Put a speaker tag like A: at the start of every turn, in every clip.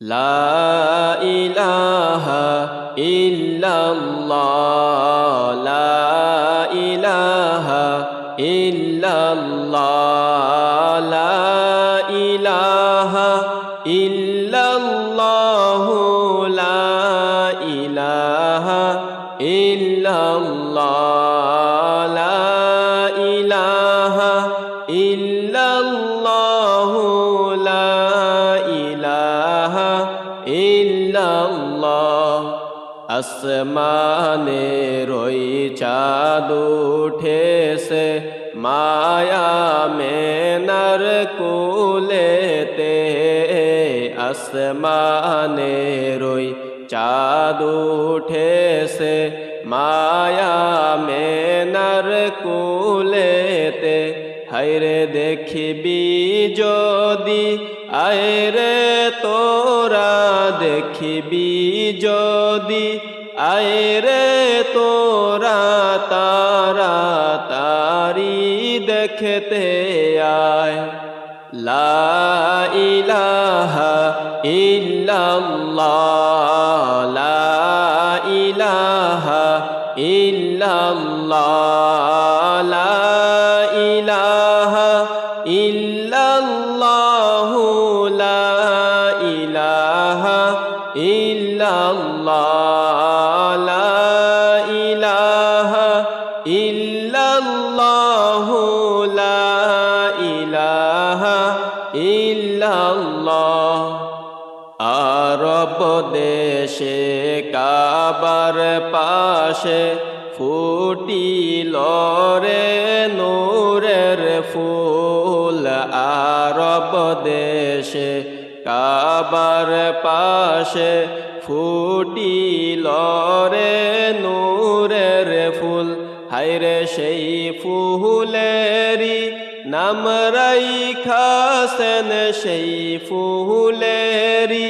A: লা ইলাহা ইল্লাল্লাহ লা ইলাহা ইল্লাল্লাহ লা ইলাহা ইল্লাল্লাহ লা ইলাহা ইল্লাল্লাহ লা ইলাহা ইল্লাল্লাহ লা ইলাহা ইল্লাল্লাহ আসমানের ওই চাঁদ উঠেছে মায়া মেনার কোলেতে আসমানের ওই চাঁদ উঠেছে মায়া মেনার কোলেতে হায়রে দেখিবি যদি আয়রে তোরা দেখিবি যদি আয়রে তোরা তারা তারি দেখতে আয় লা ইলাহা ইল্লাল্লাহ লা ইলাহা ইল্লাল্লাহ লা ইলাহা ইল্লাল্লাহ লা ইলাহা ইল্লাল্লাহ লা ইলাহা ইল্লাল্লাহ লা ইলাহা ইল্লাল্লাহ আরব দেশে কাবার পাশে ফুটিল রে নূরের ফুল আরব দেশে কাবার পাশে ফুটিল রে নূরের ফুল হায়রে সেই ফুলেরি নাম রাইখাছেন সেই ফুলেরি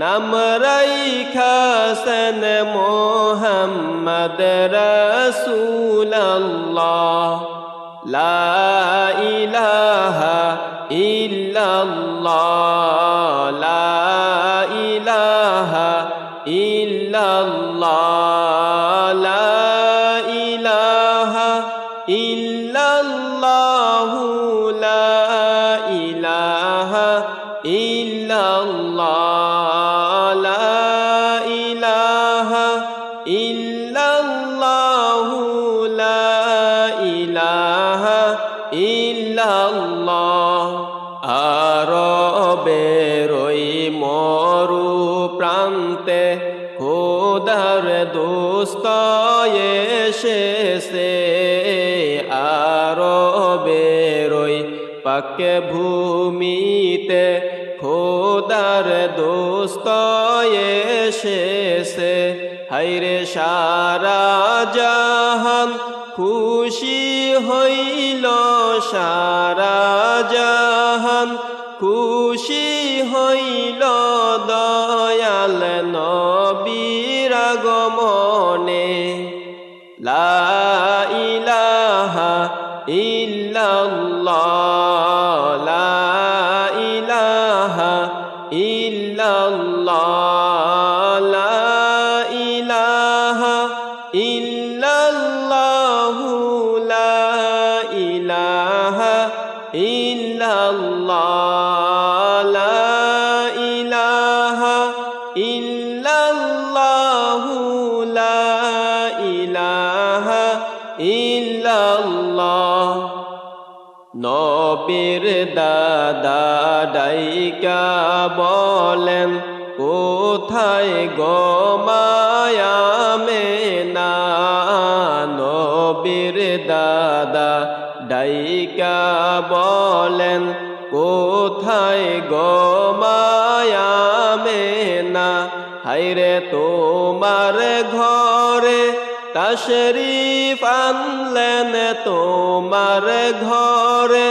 A: নাম রাইখাছেন মোহাম্মদ রাসূলুল্লাহ লা ইলাহা ইল্লাল্লাহ লা ইলাহা ইল্লাল্লাহ লা ইলাহা ইল্লাল্লাহ লা ইলাহা ইল্লাল্লাহ লা ইলাহা ইল্লাল্লাহ লা ইলাহা ইল্লাল্লাহ আরবের ওই মরু প্রান্তে খোদার দোস্ত এসেছে আরবের ওই পাকে ভূমিতে খোদার দোস্ত এসেছে হায়রে সারা জাহান খুশি হইল সারা জাহান খুশি হইল দয়াল নবীর আগমনে লা ইলাহা ইল্লাল্লাহ লা ইলাহা ইল্লাল্লাহ লা ইলাহা ইল্লাল্লাহ লা ইলাহা ইল্লাল্লাহ লা ইলাহা ইল্লাল্লাহ লা ইলাহা ইল্লাল্লাহ নবীর দাদা ডাইকা বলেন কোথায় গো মায়া মেনা নবীর দাদা ডাইকা বলেন কোথায় গো মায়া মেনা হায়রে তোমার ঘরে তাশরীফ আনলেন তোমার ঘরে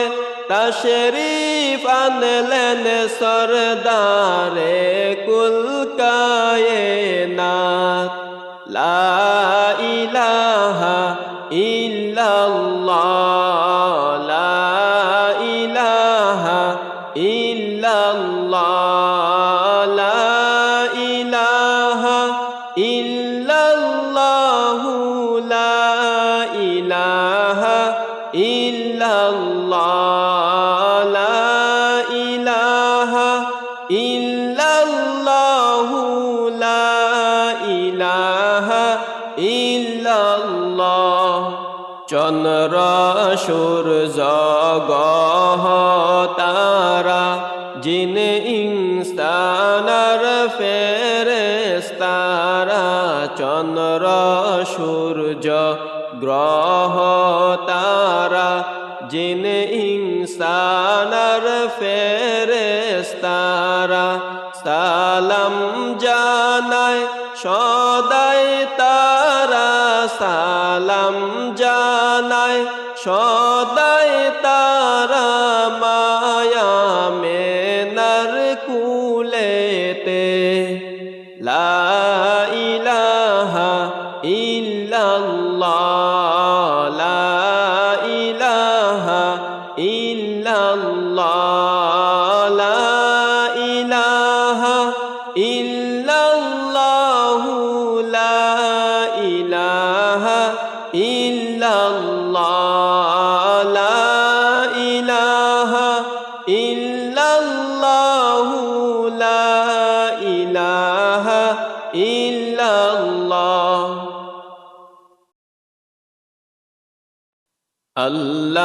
A: তাশরীফ আনলেন সরদারে কুল কায়নাত লা ইলাহা ইল্লাল্লাহ লা ইলাহা ইল্লাল্লাহ লা চন্দ্র সূর্য গ্রহ তারা জিন ইনসানার ফেরেশতারা চন্দ্র সূর্য গ্রহ তারা জিন ইনসানার ফেরেশতারা সালাম জানায় সদাই তারা সালাম জানায় সদাই তারা মায়া মেনার কুলেতে লা ইলাহা ইল্লাল্লাহ লা ইলাহা ইল্লাল্লাহ লা ইলাহা ইল্লাল্লাহু লা ইলাহা ইল্লাল্লাহ লা ইলাহা ইল্লাল্লাহু লা ইলাহা ইল্লাল্লাহ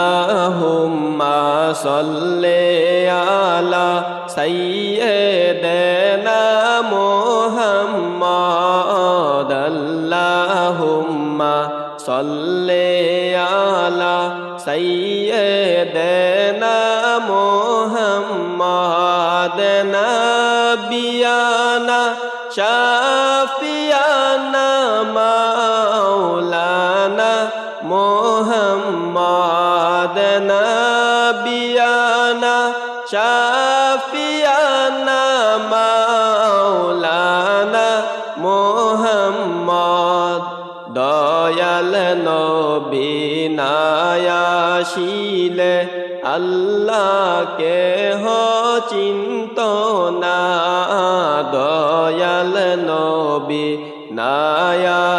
A: আল্লাহুম্মা সাল্লি আলা সাইয়্যিদিনা মুহাম্মাদ আল্লাহুম্মা সাল্লি আলা সাইয়্যিদিনা মুহাম্মাদ নাবিয়ানা শাফিয়ানা মাওলানা মুহাম্মাদ নাবিয়ানা শাফিয়ানা মাওলানা মুহাম্মাদ দয়াল নবী নায়াশিলে আল্লাহকে চিন্ত না দয়াল নবী নায়াশিলে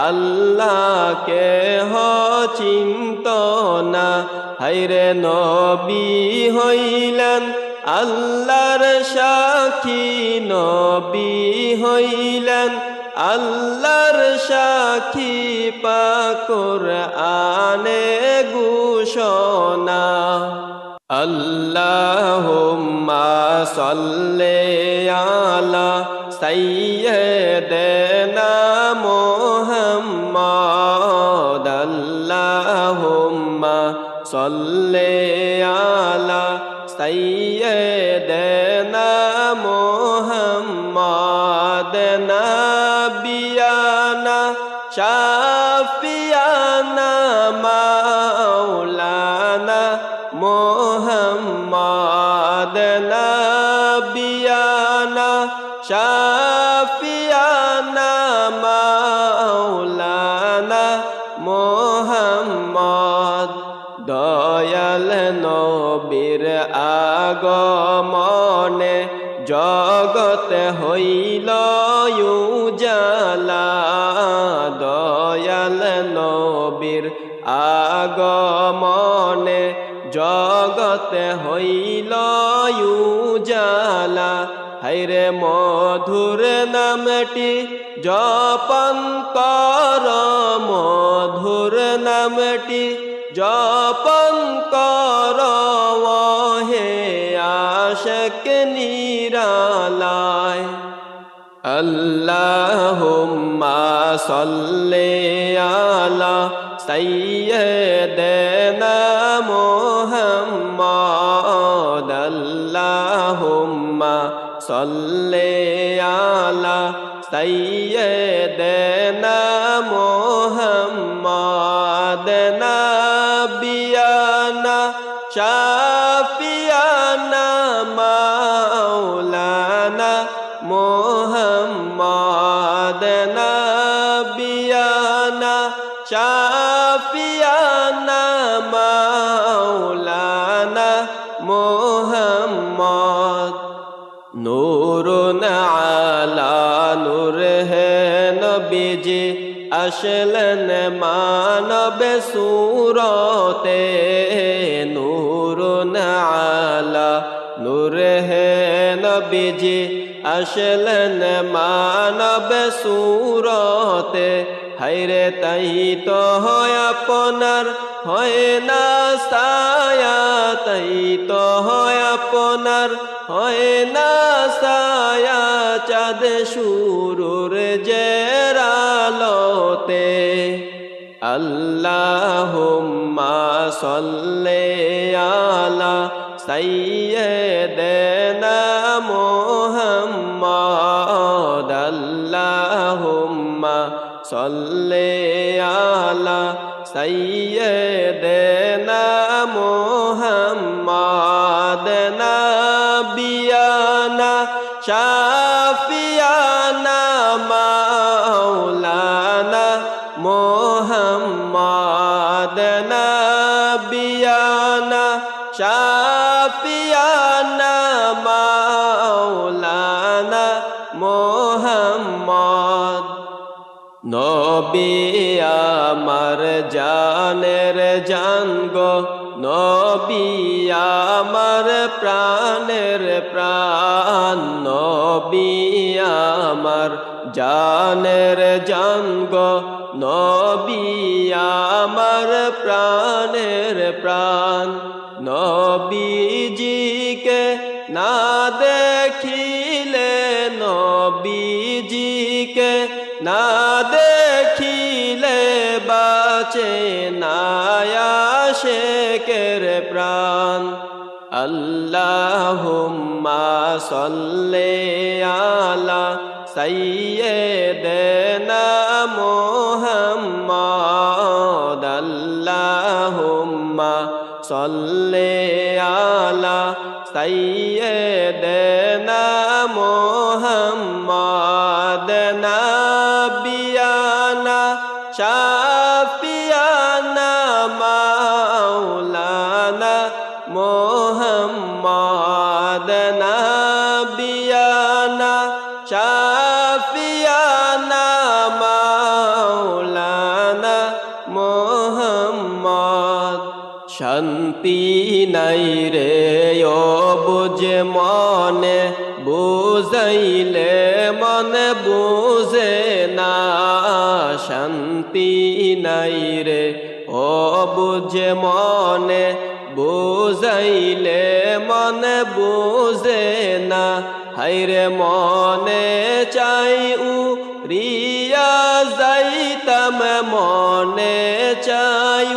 A: আল্লাহকে চিন্ত না হায়রে নবী হইলেন আল্লাহর সাক্ষী নবী হইলেন আল্লাহর সাক্ষী পাক কুরআনে ঘোষণা আল্লাহুম্মা সাল্লি আলা সাইয়্যিদিনা মুহাম্মাদ আল্লাহুম্মা সাল্লি আলা সাইয়্যিদিনা মুহাম্মাদ নাবিয়ানা শাফিয়ানা মাওলানা মুহাম্মাদ নাবিয়ানা শাফিয়ানা মাওলানা মুহাম্মাদ দয়াল নবীর আগমনে জগত হইল উজালা দয়াল নবীর আগমনে জগত হইল উজালা হায়রে মধুর নামটি জপন কর মধুর নামটি জপন কর হে আশিক নিরালায় আল্লাহুম্মা সাল্লি আলা সাইয়্যিদিনা মুহাম্মাদ আল্লাহুম্মা সাল্লি আলা সাইয়্যিদিনা মুহাম্মাদ নাবিয়ানা শাফিয়ানা মাওলানা মুহাম্মাদ নাবিয়ানা শাফিয়ানা মাওলানা মুহাম্মাদ নূরুন আলা নূর হে নবীজি আসলেন মানব সুরতে নূরুন আলা নূর হে নবীজি আসলেন মানব সুরতে, হায়রে তাই তো হয় আপনার হয় না ছায়া, তাই তো হয় আপনার হয় না ছায়া, চাঁদ শুরুর জেরালোতে। আল্লাহুম্মা সাল্লি আলা সাইয়্যিদিনা মুহাম্মাদ, আল্লাহুম্মা সাল্লি আলা সাইয়্যিদিনা মুহাম্মাদ, নাবিয়ানা শাফিয়ানা মাওলানা মুহাম্মাদ, নাবিয়ানা শাফিয়ানা মাওলানা মুহাম্মাদ। নবী আমার জানের জান গো, নবী আমার প্রাণের প্রাণ, নবী আমার জানের জান গো, নবী আমার প্রাণের প্রাণ। নবীজিকে না দেখিলে, নবীজিকে না দেখিলে বাঁচে না আশিকের প্রাণ। আল্লাহুম্মা সাল্লি আলা সাইয়্যিদিনা মুহাম্মাদ, আল্লাহুম্মা সাল্লি আলা সাইয়্যিদিনা মুহাম্মাদ, নাবিয়ানা শাফিয়ানা মাওলানা মুহাম্মাদ, নাবিয়ানা শাফিয়ানা মাওলানা মুহাম্মাদ। শান্তি নাই রে ও বুঝে মনে, বুঝাইলে মনে বুঝে না, শান্তি নাই রে ও বুঝে মনে, বুঝাইলে মনে বুঝে না। হায়রে মনে চাই রিয়া যাইতাম, মনে চাই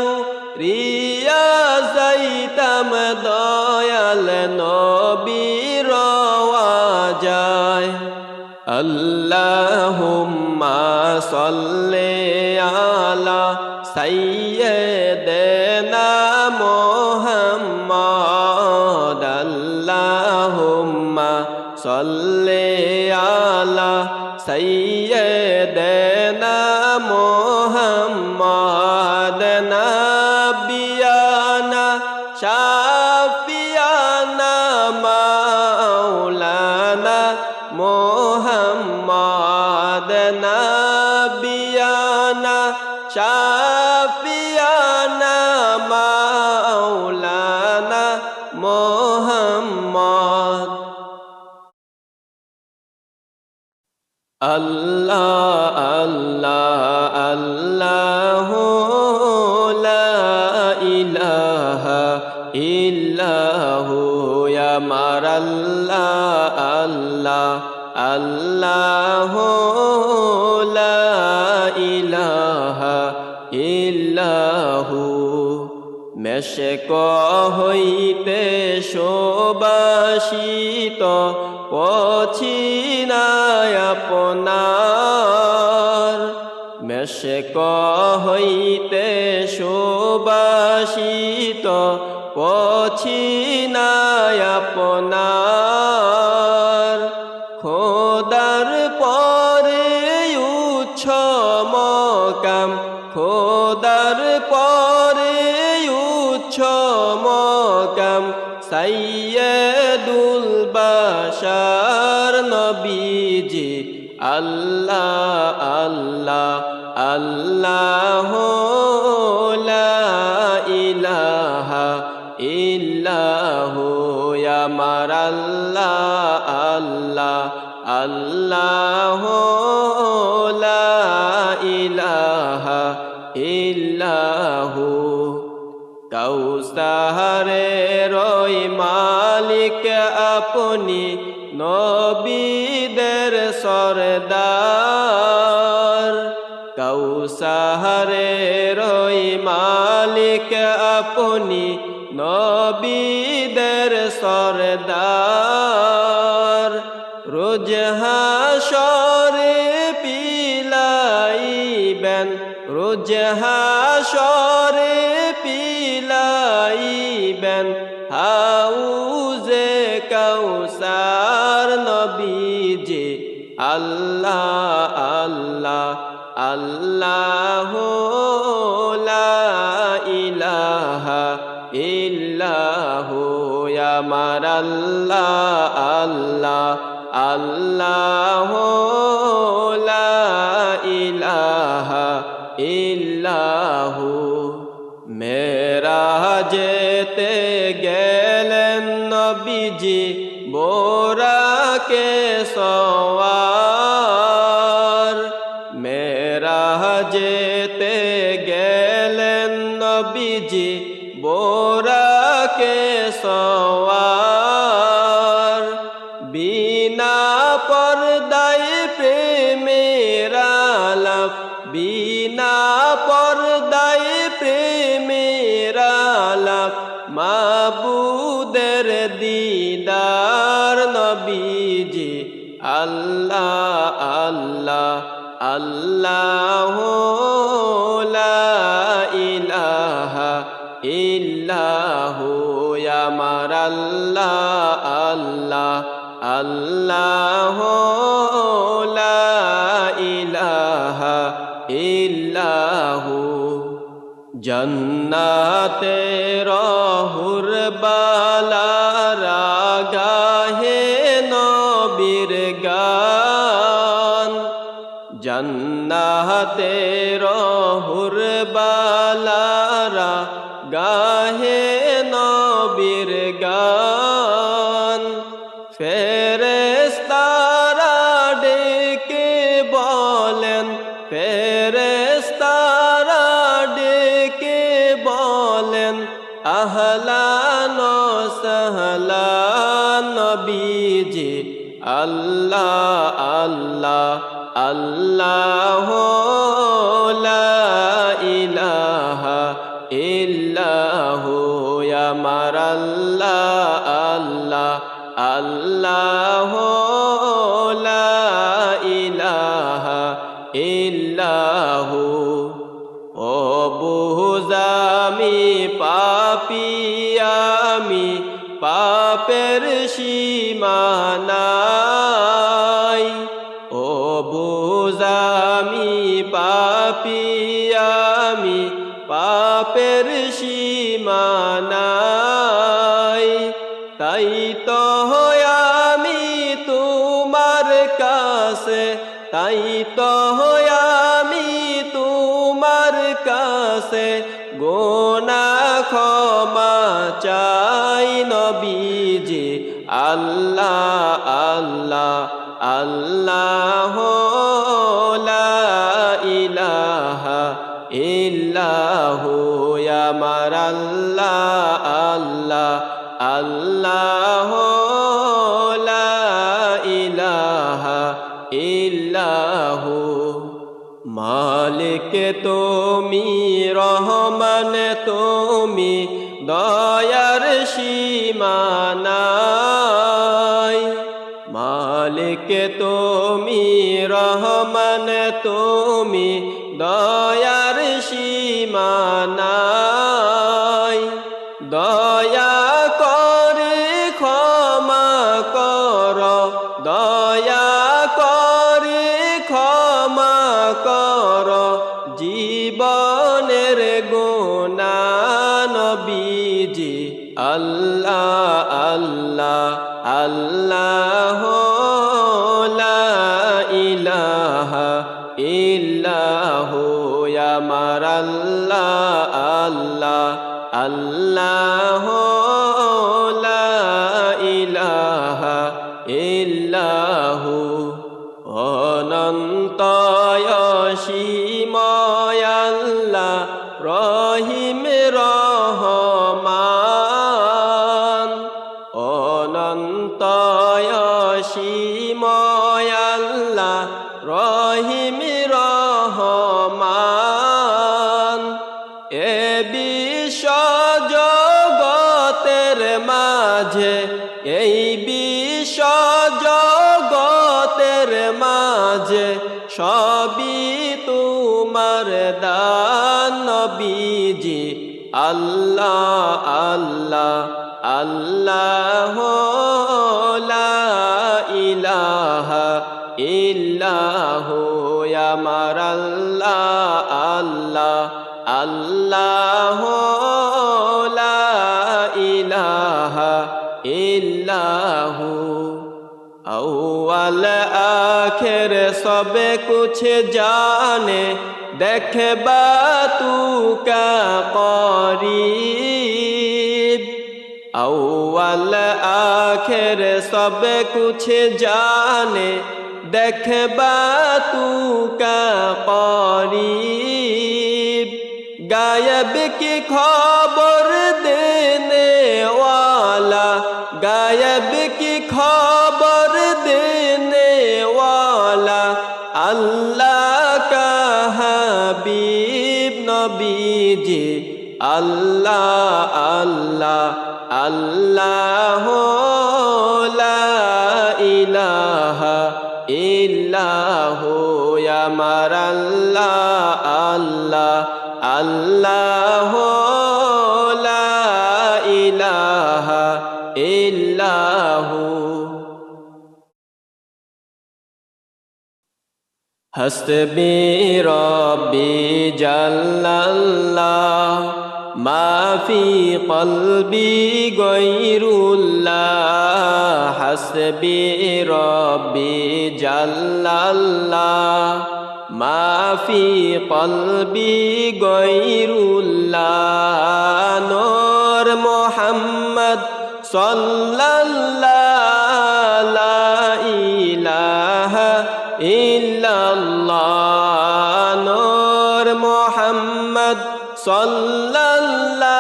A: রিয়া যাইতাম, দয়াল নবীর যায়। আল্লাহুম্মা সাল্লি আলা সাইয়্যিদিনা মুহাম্মাদ, আল্লাহুম্মা সাল্লি আলা সাইয়্যিদিনা মুহাম্মাদ, নাবিয়ানা শাফিয়ানা মাওলানা মুহাম্মাদ, নাবিয়ানা শাফিয়ানা মাওলানা মুহাম্মাদ। আল্লাহ আল্লাহ আল্লাহু লা ইলাহা ইল্লাহু, আমার আল্লাহ আল্লাহ আল্লাহু লা ইলাহা ইল্লাহু। মেশক হইতে সুবাসিত পছিনায় আপনার, মেশক হইতে সুবাসিত পছিনায় আপনার। খোদার পরে উচ্চ মকাম, খোদার পরে উচ্চ মকাম, সাইয়্যিদুল বাশার নবীজি। আল্লাহ আল্লাহ আল্লাহু লা ইলাহা ইল্লাহু, আমার আল্লাহ আল্লাহ আল্লাহ লা ইলাহা ইল্লাহু কাউসারের ওই মালিক আপনি নবীদের সরদার কাউসারের ওই মালিক আপনি নবীদের সরদার রোজ হাশরে পিলাইবেন রোজ হাশরে পিলাইবেন হাউজে কাউসার নবীজি আল্লাহ আল্লাহ আল্লাহ লা ইলাহা ইল্লাহু আমার আল্লাহ আল্লাহ আল্লাহ লা ইলাহা ইল্লাহু মেরাজেতে গেলেন নবীজি বোরাকে সওয়ার মেরাজেতে গেলেন নবীজি বোরাকে সওয়ার বিনা পর্দায় প্রেমের আলাপ বিনা পর্দায় প্রেমের আলাপ মাবুদের দিদার নবীজি আল্লাহ আল্লাহ আল্লাহ লা ইলাহা ইল্লাহু আমার আল্লাহ আল্লাহ আল্লাহ লা ইলাহা ইল্লাহু জন্নাতে রহুর বালারা গাহে নবীর গান জন্নাতে রহুর বালারা গাহে নবীর গান ফেরেশতারা ডেকে বলেন ফেরেশতারা ডেকে বলেন আহলান সাহলান নবীজি আল্লাহ আল্লাহ আল্লাহ লা ইলাহা ইল্লাহু আমার আল্লাহ আল্লাহ আল্লাহ লা ইলাহা ইল্লাহু ও বুঝামি পাপী আমি পাপের সীমানাই ও বুঝামি পাপী আমি পাপের সীমানাই তাই তো আমি তোমার কাছে তাই তো আমি তোমার কাছে গোনাহ ক্ষমা চাই নবীজি আল্লাহ আল্লাহ আল্লাহ লা ইলাহা ইল্লাহু আমার আল্লাহ আল্লাহ আল্লাহ লা ইলাহা ইল্লাহু মালিক তুমি রহমান তুমি দয়ার সীমানাই মালিক তুমি রহমান তুমি দয়ার সীমানাই দয়া করে ক্ষমা কর দয়া করে ক্ষমা কর জীবনের গুনাহ নবীজি আল্লাহ আল্লাহ আল্লাহ লা ইলাহা ইল্লাহু আমার আল্লাহ আল্লাহ আল্লাহ লা ইলাহা ইল্লাহু অনন্ত অসীময় আল্লাহ রহিম রহমান অনন্ত অসীময় আল্লাহ রহিম রহমান এ বিশ্ব জগতের মাঝে এই বিশ্ব জগতের মাঝে সবই তোমার দান নবীজি আল্লাহ আল্লাহ আল্লাহ লা ইলাহা ইল্লাহু আমার আল্লাহ আল্লাহ আল্লাহ লা ইলাহা ইল্লাহু अव्वल आखिर सब कुछ जाने देखबा तू का करीब अव्वल आखिर सब कुछ जाने देखबा तू का करीब गायब की खबर देने वाला गायब की खबर देने वाला अल्लाह का हबीब नबीजी अल्लाह अल्लाह अल्लाह ला इलाहा इल्लाहु या मारा अल्लाह अल्लाह अल्लाह ला इलाहा इल्लाहु हस्बी रब्बी जल्लल्लाह मा फी क़ल्बी गैरुल्लाह हस्बी रब्बी जल्लल्लाह मा फी क़ल्बी गैरुल्लाह नूर मुहम्मद सल्लल्लाहु ला इलाहा इल्लल्लाह नूर मुहम्मद सल्लल्लाहु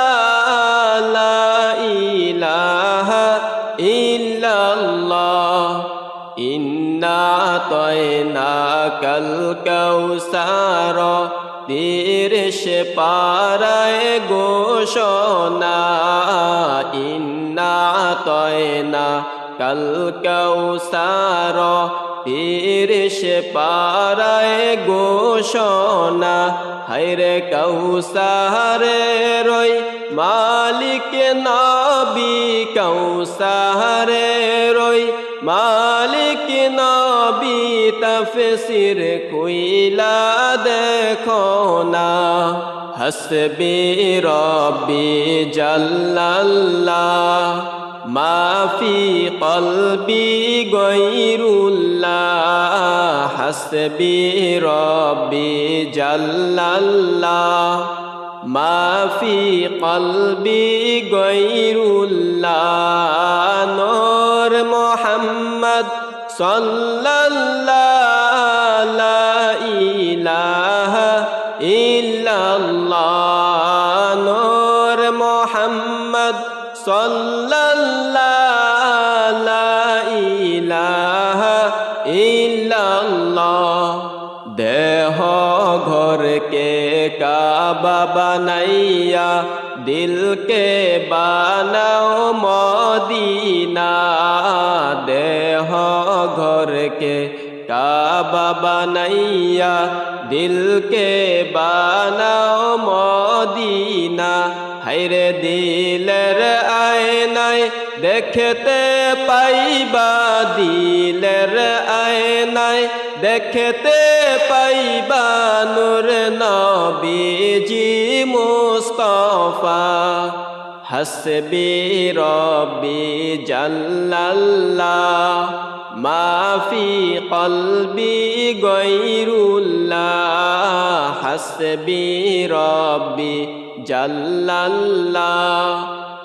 A: ला इलाहा इल्लल्लाह इन्ना तैना कल कौसार तीर्ष पाराए घोषणा इन्ना तैना कल कौसार तीर्ष पाराए घोषणा हैरे कौसारे रोई मालिक नबी कौसारे रोई मालिक नबी तफसीर खुइला देखो ना हस्बी रब्बी जल्लल्लाह मा फी क़ल्बी गैरुल्लाह हस्बी रब्बी जल्लल्लाह मा फी क़ल्बी गैरुल्लाह नूर मुहम्मद सल्लल्लाहु ला इलाहा इल्लल्लाह नूर मुहम्मद सल्लल्लाहु ला इलाहा इल्लल्लाह देह घर के काबा बनाइया दिल के बनाओ मदीना देह घर के काबा बनाइया दिल के बनाओ मदीना हैरे दिलेर आयनाय देखते पाइबा दिलेर आयनाय देखते पाइबा नूर नबीजी मुस्तफा हस्बी रब्बी जल्लल्लाह मा फी क़ल्बी गैरुल्लाह हस्बी रब्बी जल्लल्लाह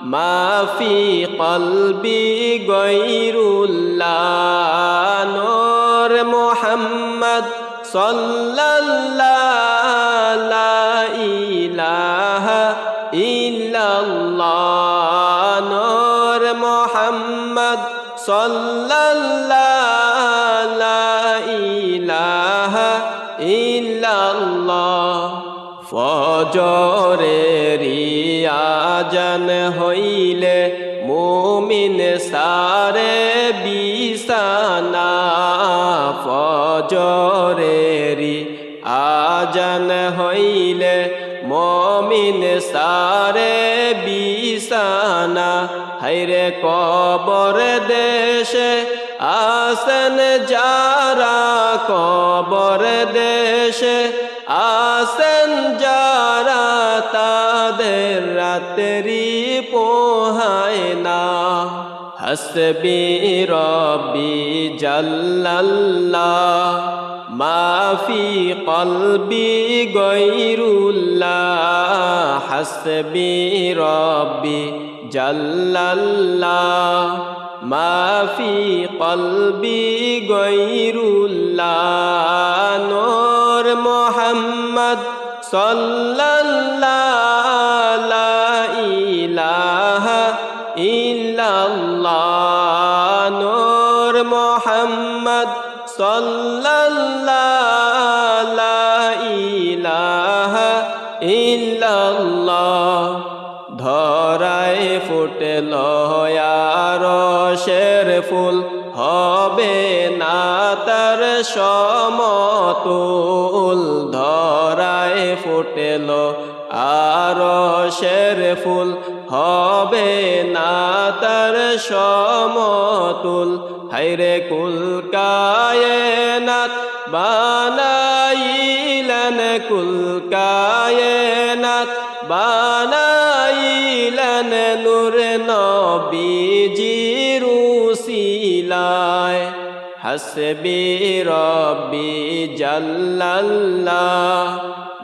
A: মাফি কলবি গৈরুল্লাহ নূর মুহাম্মদ সাল্লাল্লাহু লা ইলাহা ইল্লাল্লাহ নূর মুহাম্মদ সাল্লাল্লাহু লা ইলাহা ইল্লাল্লাহ ফজরের আযান হইলে মুমিন সারে বিছানা ফজরের আযান হইলে মুমিন সারে বিছানা হায়রে কবর দেশে আসেন যারা কবর দেশে আসেন যারা তাদের রাত্রি পোহায় না হাসবি রব্বি জাল্লাল্লাহ মাফি কলবি গৈরুল্লাহ হাসবি রব্বি জাল্লাল্লাহ মাফি কলবি গৈরুল্লাহ নূর মুহাম্মদ সাল্লাল্লাহু লা ইলাহা ইল্লাল্লাহ নূর মুহাম্মদ সাল্লাল্লাহু লা ইলাহা ইল্লাল্লাহ ধরায় ফুটল আরশের ফুল হবে না তার সমতুল ধরায় ফুটল আরশের ফুল হবে না তার সমতুল হায়রে কুল কায়নাত বানাইলেন কুল কায়নাত বানাইলেন নূর নবীজির উসিলায় হাসবি রব্বি জাল্লাল্লাহ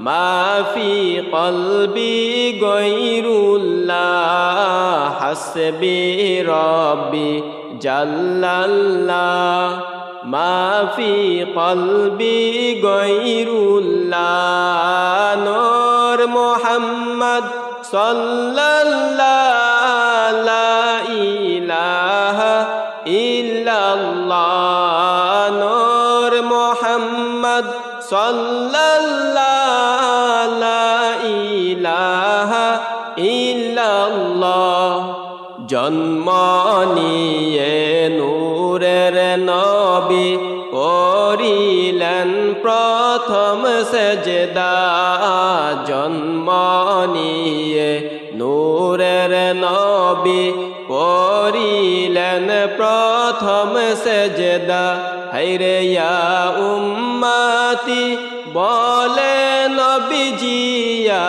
A: মাফি কলবি গৈরুল্লাহ হাসবি রব্বি জাল্লাল্লাহ মাফি কলবি গৈরুল্লাহ নূর মুহাম্মদ সাল্লাল্লাহু লা ইলাহা ইল্লাল্লাহ নূর মুহাম্মদ সাল্লাল্লাহু লা ইলাহা ইল্লাল্লাহ জন্ম নিয়ে নূরের নবী করিলেন প্রথম সেজদা জন্ম নিয়ে নূরের নবী করিলেন প্রথম সেজদা হায়রে ইয়া উম্মতি বলে নবীজি ইয়া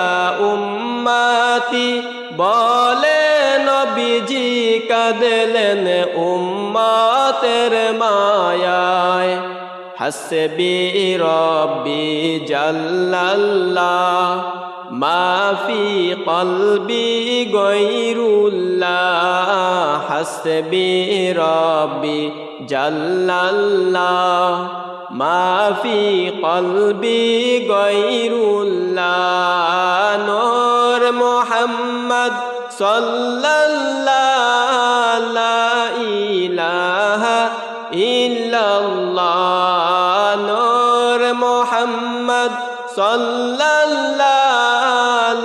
A: উম্মতি বলে নবীজি কাঁদলেন উম্মতের মায়ায় হাসবি রব্বি জাল্লাল্লাহ মাফি কলবি গৈরুল্লাহ হাসবি রব্বি জাল্লাল্লাহ মাফি কলবি গৈরুল্লাহ নূর মুহাম্মদ সাল্লাল্লাহু লা ইলাহা ইল্লাল্লাহ নূর মুহাম্মদ সাল্লাল্লাহু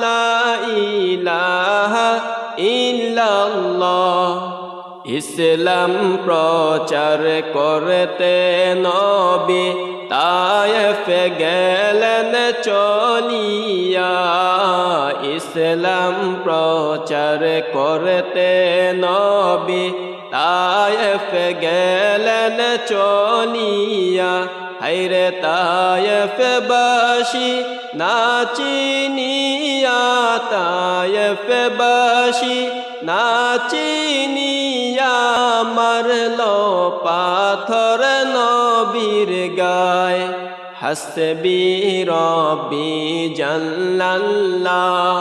A: লা ইলাহা ইল্লাল্লাহ ইসলাম প্রচার করতে নবী তায়েফ গেলেন চলিয়া ইসলাম প্রচার করতে নবী তায়েফ গেলেন চলিয়া হায়রে তায়েফ বাসী নাচিনিয়া তায়েফ বাসী নাচিনিয়া মারল পাথর নবীর গায় হাসবি রব্বি জাল্লাল্লাহ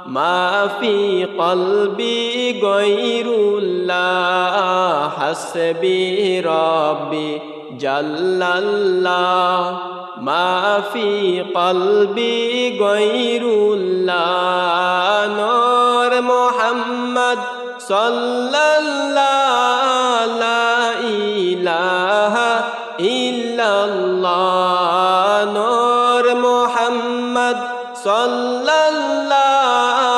A: ما في قلبي غير الله حسبي ربي جل الله ما في قلبي غير الله نور محمد صلى الله لا إله إلا الله نور محمد صلى الله